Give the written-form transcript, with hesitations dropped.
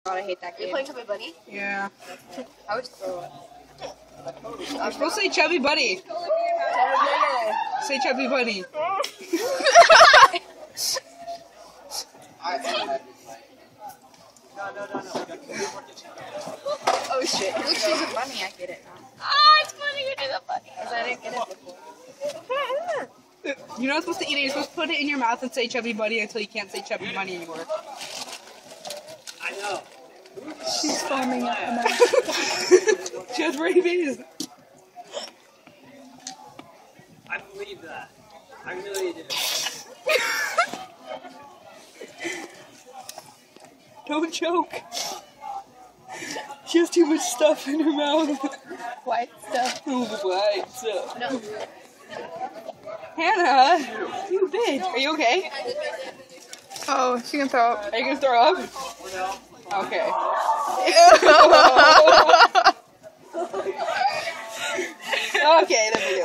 I hate that game. You're playing Chubby Bunny? Yeah. I was throw it. I'm supposed to say Chubby Buddy. Say Chubby Buddy. Oh shit. Look, she's a bunny. I get it now. Ah, it's funny you do the bunny. Because I didn't get it before. You're not supposed to eat it. You're supposed to put it in your mouth and say Chubby Buddy until you can't say Chubby Bunny anymore. I know. She's foaming at the mouth. She has rabies. I believe that. I really do. Don't choke. She has too much stuff in her mouth. White stuff. White stuff. No. Hannah, you bitch. Are you okay? Oh, she can throw up. Are you gonna throw up? Okay. Okay, there we go.